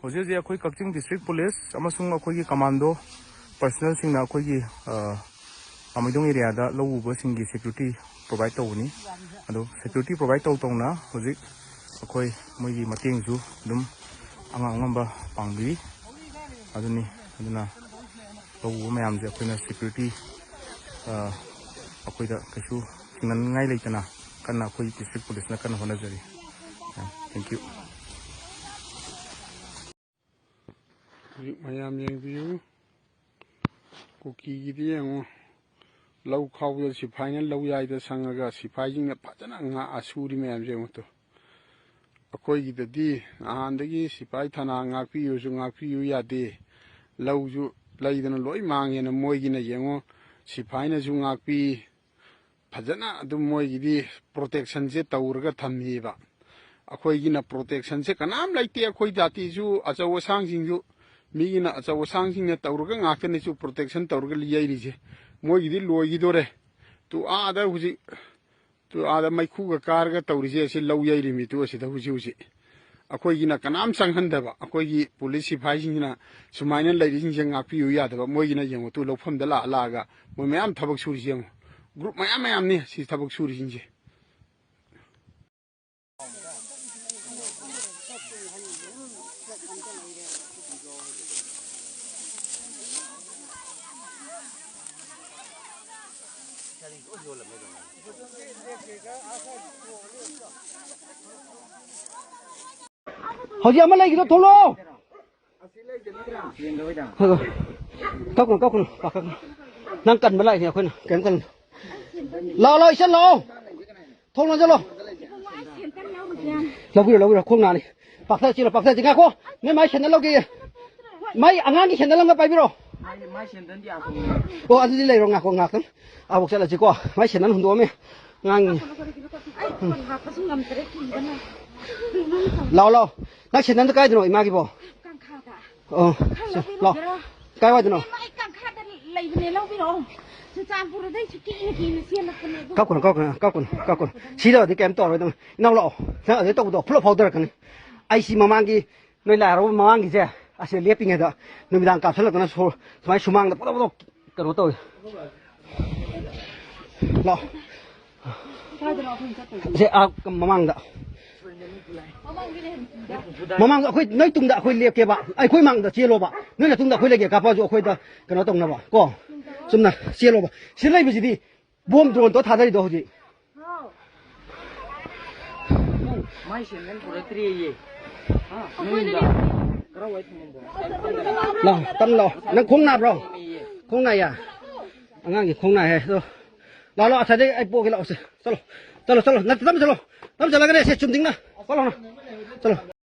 ꯍꯧꯖꯤꯛ ꯑꯩꯈꯣꯏ ꯀꯛꯆꯤꯡ district police ꯑꯃꯁꯨꯡ ꯑꯩꯈꯣꯏꯒꯤ ꯀꯃꯥꯟꯗꯣ ꯄꯔꯁꯅꯦꯜꯁꯤꯡꯅ ꯑꯩꯈꯣꯏꯒꯤ ꯂꯥꯃꯩꯗꯣꯡ ꯑꯦꯔꯤꯌꯥꯗ ꯂꯧ ꯎꯕꯁꯤꯡꯒꯤ ꯁꯦꯀ꯭ꯌꯨꯔꯤꯇꯤ ꯄ꯭ꯔꯣꯚꯥꯏꯗ ꯇꯧꯕꯅꯤ ꯑꯗꯣ ꯁꯦꯀ꯭ꯌꯨꯔꯤꯇꯤ ꯄ꯭ꯔꯣꯚꯥꯏꯗ ꯇꯧꯅ ꯍꯧꯖꯤꯛ ꯑꯩꯈꯣꯏ ꯃꯣꯏꯒꯤ ꯃꯇꯦꯡꯁꯨ ꯑꯗꯨꯝ ꯑꯉꯝꯕ ꯄꯥꯡꯕꯤꯔꯤ ꯑꯗꯨꯅ ꯂꯧ ꯎꯕ ꯃꯌꯥꯝꯁꯦ ꯑꯩꯈꯣꯏꯅ ꯁꯦꯀ꯭ꯌꯨꯔꯤꯇꯤ ꯑꯩꯈꯣꯏꯗ ꯀꯩꯁꯨ ꯊꯤꯡꯅꯅꯤꯡꯉꯥꯏ ꯂꯩꯇꯅ ꯀꯟꯅ ꯑꯩꯈꯣꯏ ꯗꯤꯁꯇ꯭ꯔꯤꯛ ꯄꯨꯂꯤꯁꯅ ꯀꯟꯅ ꯍꯣꯠꯅꯖꯔꯤ ꯊꯦꯡꯛ ꯌꯨ ꯃꯌꯥꯝ ꯌꯦꯡꯕꯤꯌꯨ ꯀꯨꯀꯤꯒꯤꯗꯤ ꯌꯦꯡꯉꯨ ꯂꯧ ꯈꯥꯎꯕꯗ ꯁꯤꯐꯥꯏꯅ ꯂꯧ ꯌꯥꯏꯗ ꯁꯪꯉꯒ ꯁꯤꯐꯥꯏꯁꯤꯡꯅ ꯐꯖꯅ ꯉꯥꯛꯑ ꯁꯨꯔꯤ ꯃꯌꯥꯝꯁꯦ ꯌꯦꯡꯉꯨ ꯑꯩꯈꯣꯏꯒꯤꯗꯗꯤ ꯅꯍꯥꯟꯗꯒꯤ ꯁꯤꯐꯥꯏ ꯊꯅꯥ ꯉꯥꯛꯄꯤꯌꯨꯁꯨ ꯉꯥꯛꯄꯤꯌꯨ ꯌꯥꯗꯦ ꯂꯧꯁꯨ ꯂꯩꯗꯅ ꯂꯣꯏ ꯃꯥꯡꯉꯦꯅ ꯃꯣꯏꯒꯤꯅ ꯌꯦꯡꯉꯣ ꯁꯤꯐꯥꯏꯅꯁꯨ ꯉꯥꯛꯄꯤ ꯐꯖꯅ ꯑꯗꯨꯝ ꯃꯣꯏꯒꯤꯗꯤ ꯄ꯭ꯔꯣꯇꯦꯛꯁꯟꯁꯦ ꯇꯧꯔꯒ ꯊꯝꯃꯤꯕ ꯑꯩꯈꯣꯏꯒꯤꯅ ꯄ꯭ꯔꯣꯇꯦꯛꯁꯟꯁꯦ ꯀꯅꯥꯝ ꯂꯩꯇꯦ ꯑꯩꯈꯣꯏ ꯖꯥꯇꯤꯁꯨ ꯑꯆꯧ ꯑꯁꯥꯡꯁꯤꯡꯁꯨ ꯃꯤꯒꯤꯅ ꯑꯆꯧ ꯑꯁꯥꯡꯁꯤꯡꯅ ꯇꯧꯔꯒ ꯉꯥꯛꯇꯅꯤꯁꯨ ꯄ꯭ꯔꯣꯇꯦꯛꯁꯟ ꯇꯧꯔꯒ ꯌꯩꯔꯤꯁꯦ ꯃꯣꯏꯒꯤꯗꯤ ꯂꯣꯏꯈꯤꯗꯣꯔꯦ ꯇꯨ ꯑꯥꯗ ꯍꯧꯖꯤꯛ ꯑꯥꯗ ꯃꯩꯈꯨꯒ ꯀꯥꯔꯒ ꯇꯧꯔꯤꯁꯦ ꯑꯁꯤ ꯂꯧ ꯌꯩꯔꯤꯃꯤ ꯇꯨ ꯑꯁꯤꯗ ꯍꯧꯖꯤꯛ ꯑꯩꯈꯣꯏꯒꯤꯅ ꯀꯅꯥꯝ ꯆꯪꯍꯟꯗꯕ ꯑꯩꯈꯣꯏꯒꯤ ꯄꯨꯂꯤꯁ ꯁꯤꯐꯥꯏꯁꯤꯡꯁꯤꯅ ꯁꯨꯃꯥꯏꯅ ꯂꯩꯔꯤꯁꯤꯡꯁꯦ ꯉꯥꯛꯄꯤꯌꯨ ꯌꯥꯗꯕ ꯃꯣꯏꯒꯤꯅ ꯌꯦꯡꯉꯨ ꯇꯨ ꯂꯧꯐꯝꯗ ꯂꯥꯛꯑꯒ ꯃꯣꯏ ꯃꯌꯥꯝ ꯊꯕꯛ ꯁꯨꯔꯤꯁꯦ ꯌꯦꯡꯉꯨ ꯒ꯭ꯔꯨꯞ ꯃꯌꯥꯝꯅꯤ ꯁꯤ ꯊꯕꯛ ꯁꯨꯔꯤꯁꯤꯡꯁꯦ How's your Malay? Don't follow. Kau nang kan Malay ni aku ni, kan. Lau, isan lau. Thong nang jalo. Lau, khung nani. Paksa cila, aku. Ni mai channel lau ke. Mai angan ni channel lau ngapai biro. Mai channel dia aku. Oh, adi lay rong aku ngak kan. Abuk cila ciko. Mai channel hundu ame. Ngang. Lau. Nak channel tu kaya dino imagi bo. Oh, lau. Kaya wa dino. Kau kun. Sila di kem tor itu. Nau lau. Saya ada tahu tu. Pulau powder kan. Aisi mamangi. Noi lara mamangi je. Asyik leping ada. Noi bidang kapsul tu na sol. Semai sumang tu. Pulau kan tu. Lau. Saya mamang dah. Mamang aku noi tung dah aku lihat ke ba. Aku mang dah cielo ba. Noi dah tung dah aku lagi kapal tu aku dah kena tung na ba. Ko. Sumna cielo ba. Silai biji di bom drone tu thada di doh ji. Mai senen pura tri ye. Lah, tam lo. Nang khong na bro. Khong na ya. Angang ki khong na hai. So. Lo acha de ai po ke lo se. Chalo. Nam chalo. Nam chala ke se chum ding na. Chalo.